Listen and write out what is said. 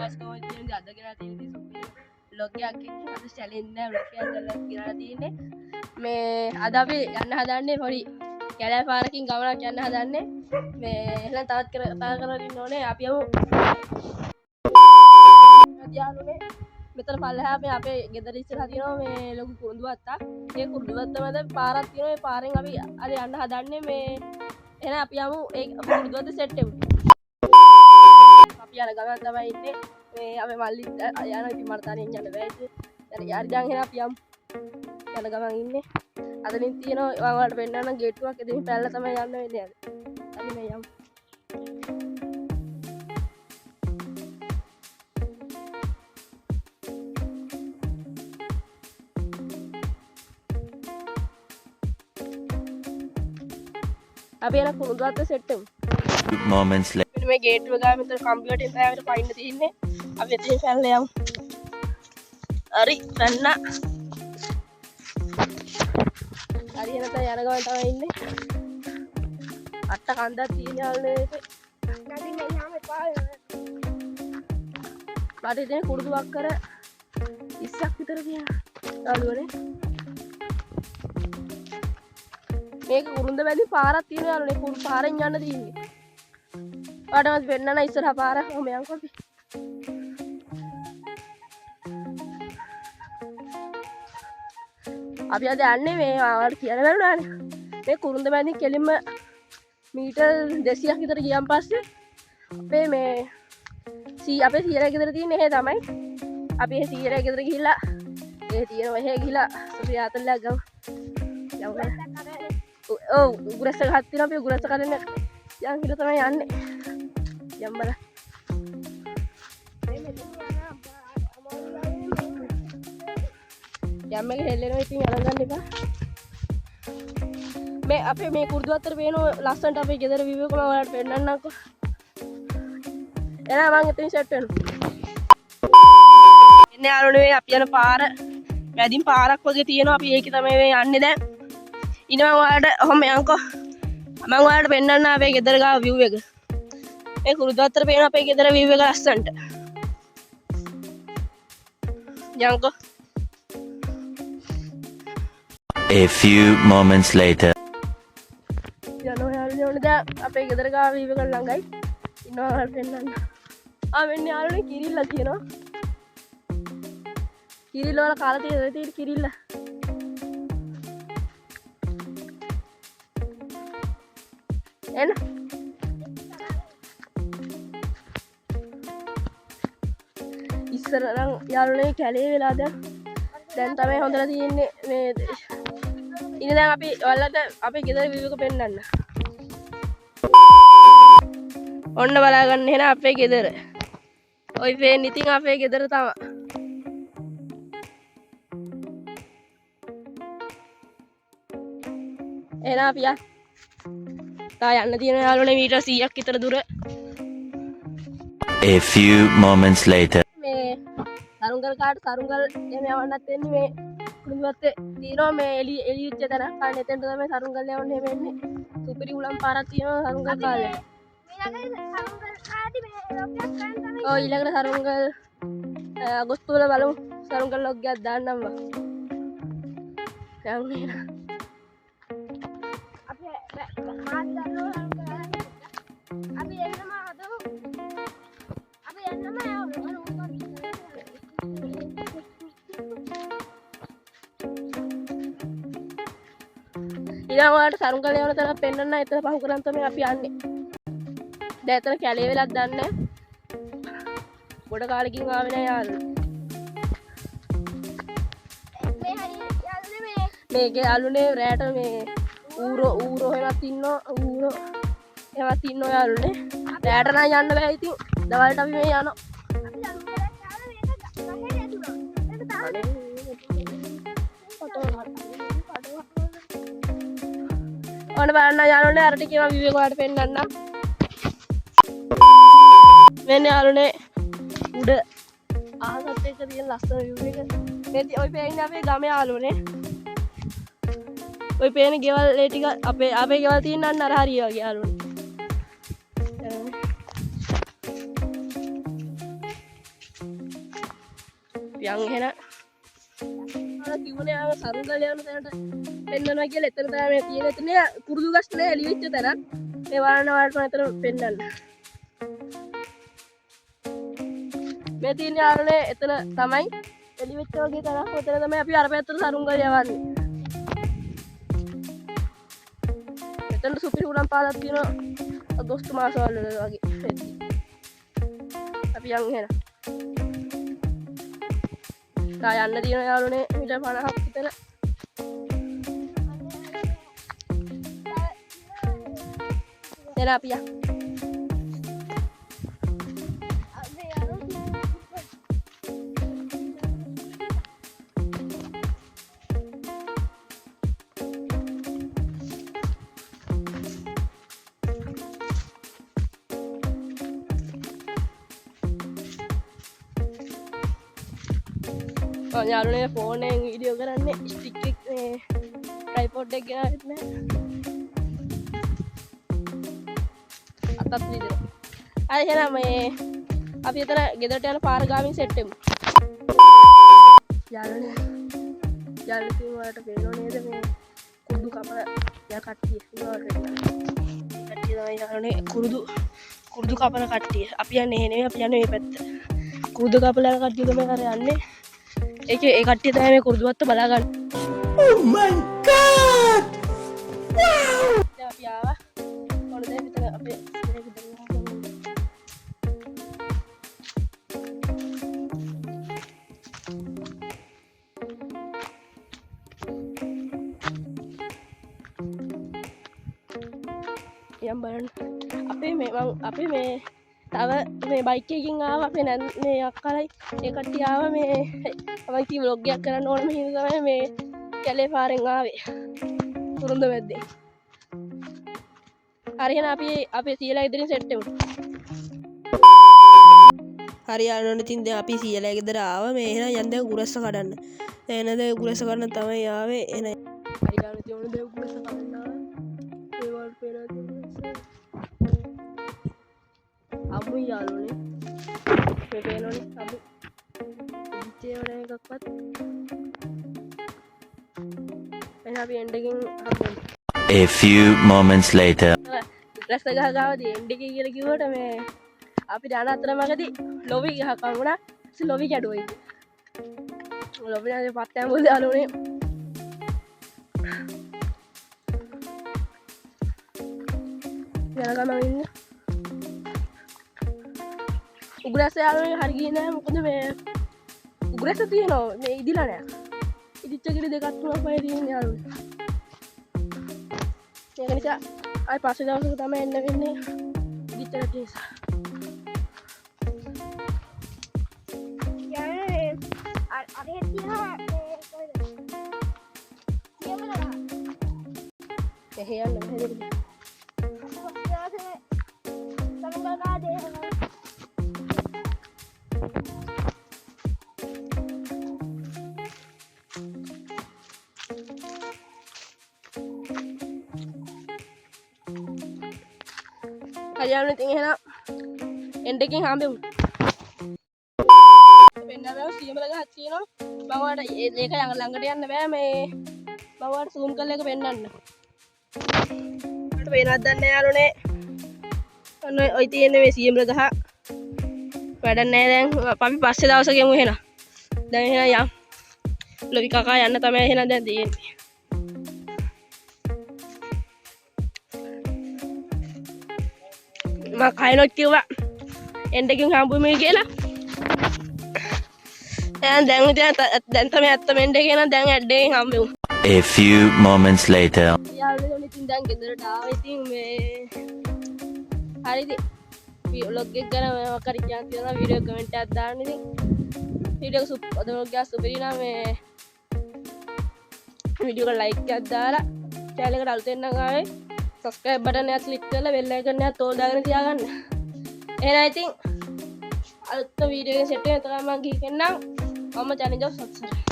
ගස් කොහොමද තියෙන්නේ අද ගෙනලා තියෙන්නේ සුපිරි vlog එකක් එක්ක අද challenge නෑ vlog එකක් කරලා ගෙනලා තියෙන්නේ මේ අද අපි යන්න හදන්නේ පොඩි කැලෑ පාරකින් ගමනක් යන්න හදන්නේ මේ එහෙනම් තවත් කතා කරලා ඉන්න ඕනේ අපි යමු යාළුවනේ මෙතන පල්ලෙහා මේ අපේ ගෙදර ඉස්සරහා තියෙනවා මේ ලොකු කුරුඳු වත්තක් ඒ කුරුඳු වත්ත මැද පාරක් තියෙනවා ඒ පාරෙන් අපි අද යන්න හදන්නේ මේ එහෙනම් අපි යමු ඒ කුරුඳු වත්ත සෙට් එමු අපි යන ගමන් තමයි ඉන්නේ මේ අපේ මල්ලි යනවා ඉතින් මට තනියෙන් යන්න බෑ ඉතින් යාරි දැන් එහෙනම් අපි යමු යන ගමන් ඉන්නේ අතනින් තියෙනවා මම ඔයාලට පෙන්නන්න ගේට්ටුවක් එදින් පැල්ල තමයි යන්න වෙන්නේ අද අපි මේ යමු අපි යන කුරුඳු වත්ත සෙට් එමු moments later මේ ගේට්ටුව ගාව මෙතන කම්පියුටර් එකෙන් තමයි පයින්න තියෙන්නේ අපි එතනින් පැනලා යමු හරි පැන්නා හරි එනත යන ගමන් තමයි ඉන්නේ අට කන්දක් තියෙන යාළුවනේ නැතිනම් යහම එපා බඩ ඉතින් කුරුඳුවක් කර 20ක් විතර තියෙනවා යාළුවනේ මේක කුරුඳ වැලි පාරක් තියෙන යාළුවනේ කුරු පාරෙන් යන්න තියෙන්නේ ඔයාලට වෙන්නන ඉස්සරහා පාර කොහොම යන්කෝ අපි අද යන්නේ මේ ඔයාලට කියන්න බැරුණානේ මේ කුරුඳ වැලි කෙලින්ම මීටර් 200ක් විතර ගියන් පස්සේ අපේ මේ අපේ සීරා ගෙදර තියෙන එහෙ තමයි අපි ඒ සීරා ගෙදර ගිහිල්ලා ඒ තියෙනවා එහෙ ගිහිල්ලා අපි ආතල්ලා ගමු ඔව් උගුරස්ස ගහක් තියෙනවා අපි උගුරස්ස කරගෙන යන් හිල තමයි යන්නේ යම් බල යම් එක හෙල්ලෙනවා ඉතින් අරන් ගන්න එපා මේ අපේ මේ කුරුඳු වත්තට පේන ලස්සනට අපේ ගෙදර view එක මම ඔයාලට පෙන්නන්නම්කෝ එහෙනම් මම එතනින් සෙට් වෙනවා එන්නේ යාළුවනේ අපි යන පාර මැදින් පාරක් වගේ තියෙනවා අපි ඒකේ තමයි මේ යන්නේ දැන් ඉන්න මම ඔයාලට ඔහොම යන්කෝ මම ඔයාලට පෙන්නන්න අපේ ගෙදර ගාව view එක මේ කුරුඳු වත්තට පේන අපේ ගෙදර view එක ලස්සනට යන්කෝ a few moments later යනවා යාළුවනේ දැන් අපේ ගෙදර ගාව view එක ළඟයි ඉන්නවා ඔයාලට පෙන්නන්න මෙන්න යාළුවනේ කිරිල්ල තියෙනවා කිරිල්ල වල කාලා තියෙන කිරිල්ල එන ඉස්සර නම් යාළුවනේ කැලේ වෙලා දැන් තමයි හොඳලා තියෙන්නේ මේ ඉතින් දැන් අපි ඔයාලට අපේ ගෙදර view එක පෙන්නන්න ඔන්න බලා ගන්න එහෙනම් අපේ ගෙදර ඔය පේන්නේ ඉතින් අපේ ගෙදර තමයි එහෙනම් අපි යන්න තියෙන යාළුවනේ මීටර් 100ක් විතර දුර a few moments later මේ සරුංගල් කාට සරුංගල් එහෙම යවන්නත් වෙන්නේ මේ කුරුඳු වත්තේ තියෙනවා මේ එළියුච්ච තැන කාණ එතෙන්ට තමයි සරුංගල් යවන්න එහෙම වෙන්නේ සුපිරි උලම් පාරක් තියෙනවා සරුංගල් කාලේ ඔය ඊළඟට සරුංගල් අගෝස්තු වල බලමු සරුංගල් ලොග් එකක් දාන්නම් මම යන්න එහෙනම් අපි එන්නම හදමු අපි එන්නම යමු ඊළඟ වලට සරුංගල යවන තැන පෙන්නන්න එතන පහු කරන් තමයි අපි යන්නේ දැන් එතන කැලේ වෙලක් දන්නේ ගොඩ කාලෙකින් ආවේ නෑ යාළුවනේ මේකේ යාළුවනේ රැට මේ ඌරෝ එහෙමත් ඉන්නවා ඌරෝ එහෙමත් ඉන්නවා යාළුවනේ රැට නම් යන්න බෑ ඉතින් දවල්ට අපි මේ යනවා ඔන්න බලන්න යාළුවනේ අර ටික ඒවා view එක ඔයාලට පෙන්නන්න මෙන්න යාළුවනේ උඩ ආසත් එක්ක තියෙන ලස්සන view එක මේ ඔය පේන්නේ අපේ ගම යාළුවනේ ඔය පේන ගෙවල් ඒ ටික අපේ ගෙවල් තියෙන අන්න අර හරිය වගේ යාළුවනේ අපි යන් එහෙන අර කිව්වනේ ආව සරුංගල යන තැනට පෙන්නනවා කියලා එතන තමයි මේ තියෙන එතන කුරුදු ගස් නේ එළි වෙච්ච තැන මේ වරණ වලට එතන පෙන්නන්න මේ තියෙන යාළුවනේ එතන තමයි එළි වෙච්ච වගේ තැනක් එතන තමයි අපි අර පැත්තට සරුංගල යවන්නේ එතන සුපිරි උඩම් පාලක් තියෙනවා අගෝස්තු මාසවල වගේ අපි යන් එහෙන තා යන්න තියෙන යාළුවනේ මීටර් 50ක් විතර දැන් අපි යන් යාළුවනේ ෆෝන් එකෙන් වීඩියෝ කරන්නේ ස්ටික් එක මේ ට්‍රයිපෝඩ් එක ගෙනාවෙත් නැහැ අතත් විදිහට හරි එහෙනම් මේ අපි එතන ගෙදරට යන පාර ගාමින් සෙට් වෙමු යාළුවනේ වලට පේනෝ නේද මේ කුඩු කපල යා කට්ටිය ඉන්නවට කට්ටිය තමයි යාළුවනේ කුරුදු කපන කට්ටිය අපි යන්නේ එහෙ නෙවෙයි අපි යන්නේ මේ පැත්ත කුරුදු කපලා කට්ටිය තමයි කර යන්නේ ඒ කට්ටිය තමයි මේ කුරුදුවත්ත බලා ගන්න. Oh my god! Wow! දැන් අපි ආවා. මොන දේ විතර අපේ මේක දෙන්නවා. යම් බලන්න. අපි මේ තව මේ බයික් එකකින් ආවා අපේ මේ අක්කලයි ඒ කට්ටිය ආවා මේ මම කී vlog එකක් කරන්න ඕනම හින්දා තමයි මේ කැලේ පාරෙන් ආවේ කුරුඳ වැද්දේ හරි එහෙනම් අපි සීලා ඉදිරින් සෙට් වෙමු හරි යාළුවනේ ඉතින් දැන් අපි සීලා ගෙදර ආවා මේ එහෙනම් යන් දැන් කුරස්ස කඩන්න දැන් නේද කුරස්ස කඩන්න තමයි ආවේ එහෙනම් හරි යාළුවනේ ඉතින් ඕන දැන් කුරස්ස කඩන්න ආවා ඒ වල් පේනවා අමු යාළුවනේ මේ පේනෝනේ අමු ඉච්චේ වල එකක්වත් එහෙනම් අපි එන්ඩ් එකකින් හම්බෙමු A few moments later රස්ත ගහ ගාවදී එන්ඩ් එකේ කියලා කිව්වට මේ අපි දාන අතරමඟදී ලොවි ගහ කවුණා ලොවි කැඩුවා ඉතින් ලොවි නාගේ පත්තෑම් වල යාළුවනේ යනකම ඉන්න උගුරැස්ස යාළුවනේ හරි ගියේ නෑ මොකද මේ උගුරැස්ස තියෙනවා මේ ඉදිලා නෑ ඉදිච්ච කිරි දෙකක් තුනක් වගේ තියෙන යාළුවනේ ඒක නිසා ආයි පස්සේ දවසක තමයි එන්න වෙන්නේ ඉදිච්ච නැති නිසා යාළුවනේ අර හිටියා එහෙ යන්න මෙහෙදට හරියන්නේ ඉතින් එහෙනම් එන්ඩ් එකකින් හම්බෙමු. පෙන්නනවා සීමල ගහක් තියෙනවා. මම ඔයාලට ඒක ළඟට යන්න බෑ මේ මම ඔයාලට zoom කරලා එක පෙන්නන්න. ඔයාලට පේනවද දන්නේ යාළුවනේ. ඔන්න ඔය තියෙන්නේ මේ සීමල ගහ. වැඩක් නැහැ දැන් අපි පස්සේ දවසක යමු එහෙනම්. දැන් එහෙනම් යම්. ලොවි කකා යන්න තමයි එහෙනම් දැන් තියෙන්නේ. මම කයිනොත් කිව්වා එන්ඩ් එකකින් හම්බුනේ කියලා. දැන් තමයි ඇත්තම එන්ඩ් එකේ නම් දැන් ඇඩ් එකෙන් හම්බෙමු. A few moments later යාළුවනේ ඉතින් දැන් ගෙදරට ආවා ඉතින් මේ හරිද vlog එක ගැන මොකක් හරි කියන්න තියෙනවා වීඩියෝ කමෙන්ට් එකක් දාන්න ඉතින් වීඩියෝ එක vlog එක සුපිරි නම් මේ වීඩියෝ එක ලයික් එකක් දාලා channel එකට අලුතෙන් නම් ආවේ subscribe button එක click කරලා bell icon එක තෝල් දාගෙන තියාගන්න. එහෙනම් ඉතින් අලුත් වීඩියෝ එකකින් සෙට් වෙන තරම් මම ගිහින් එන්නම්. මම channel එක subscribe